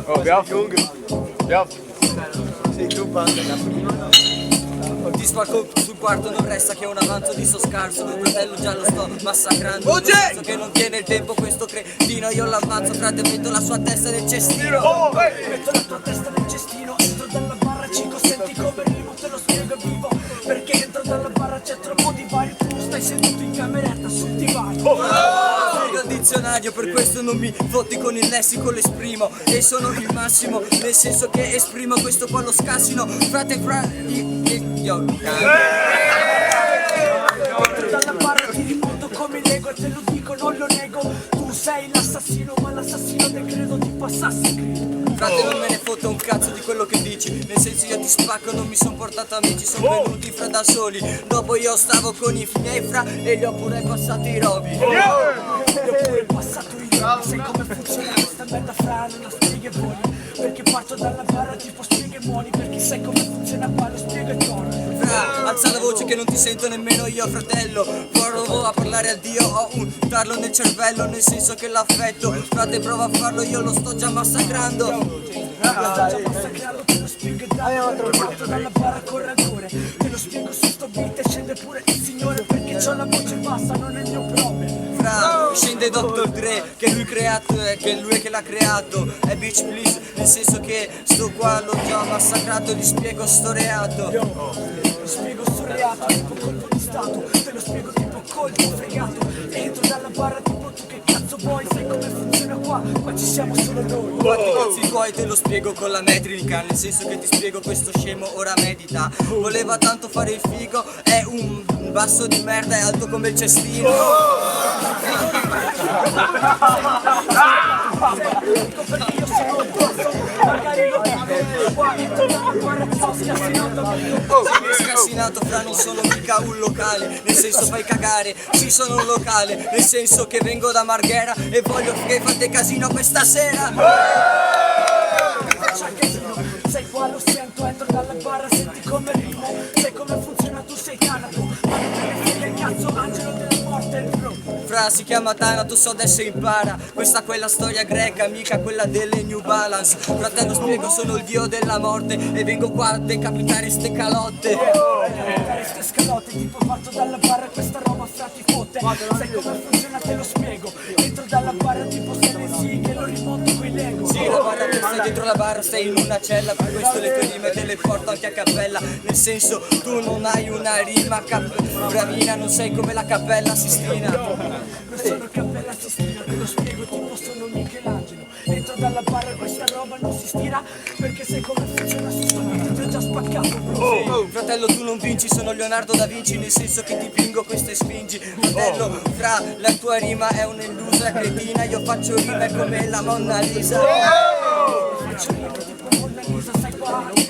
Oh, Biaf, Junge. Biaf. Ti spacco sul quarto, non resta che un avanzo di sto scarso. Fratello già lo sto massacrando. Penso che non tiene il tempo questo cretino. Io l'ammazzo, frate, metto la sua testa nel cestino. Metto la tua testa nel cestino. Entro dalla barra, Cico, senti come rimo, te lo spiego vivo. Perché entro dalla barra c'è troppo divario. Tu stai seduto in cameretta sul divano. Il dizionario, per questo non mi fotti con il lessico, l'esprimo e sono il massimo, nel senso che esprimo questo qua lo scassino. Frate, io dalla barra ti rimonto come Lego e te lo dico, non lo nego. Tu sei l'assassino, ma l'assassino del credo ti passassi, credo. frate, non me ne fotte un cazzo di quello che dici, nel senso io ti spacco, non mi son portato amici, sono venuti fra da soli. Dopo io stavo con i miei fra e gli ho pure passato i robi. Io pure passato io, sai come funziona questa merda fra, non la spieghi e voli. Perché parto dalla barra tipo spieghi e muori, perché sai come funziona qua, lo spiego e torno. Fra, alza la voce che non ti sento nemmeno io, fratello. Provo a parlare a Dio, ho un tarlo nel cervello, nel senso che l'affetto. Frate, prova a farlo, io lo sto già massacrando. Te lo spiego e dai, parto dalla barra con rancore. Te lo spiego su sto beat e scende pure il signore, perché c'ho la voce bassa, non è il mio problema. Fra, scende Dr. Dre, che lui creato, che lui è che l'ha creato. È bitch please, nel senso che sto qua l'ho già massacrato, gli spiego sto reato. Lo spiego sto reato, tipo colpo di stato. Te lo spiego tipo colpo fregato. Entro dalla barra tipo tu che cazzo vuoi, sai come funziona qua, qua ci siamo solo noi. Quanti cazzi tuoi te lo spiego con la metrica, nel senso che ti spiego questo scemo ora medita. Voleva tanto fare il figo, è un basso di merda, è alto come il cestino. Perché io sono un basso, magari lo dico. Qua entro dalla barra ti ho Scassinato, fra, non sono mica un locale, nel senso fai cagare, sì sono un locale, nel senso che vengo da Marghera e voglio che fate casino questa sera. Faccia casino, sai qua lo sento, entro dalla barra, senti come rimo. Sai come funziona, tu sei Tanato, ma non te ne frega il cazzo, angelo della morte, il bro. Fra, si chiama Thanatos, so adesso impara. Questa quella storia greca, mica quella delle New Balance. Fratello spiego, sono il dio della morte e vengo qua a decapitare ste calotte. Ste scalotte, tipo parto dalla barra, questa roba fra ti fotte. Sai come funziona, te lo spiego. Entro dalla barra tipo se ne sì, che lo rimonto coi Lego. Sì, la barra che stai dietro la barra, stai in una cella. Per questo le tue rime te le porto anche a cappella. Nel senso, tu non hai una rima bravina, non sei come la Cappella Sistina. Non sono Cappella Sistina, te lo spiego, tipo sono Michelangelo. Entro dalla barra, questa roba non si stira, perché sai come funziona su sto beat, ti ho già spaccato, bro. Fratello, tu non vinci, sono Leonardo da Vinci, nel senso che ti pingo queste spingi. Fratello, fra, la tua rima è un'illusa cretina, io faccio rime come la Monna Lisa. Faccio rime tipo Monna Lisa, sai qua.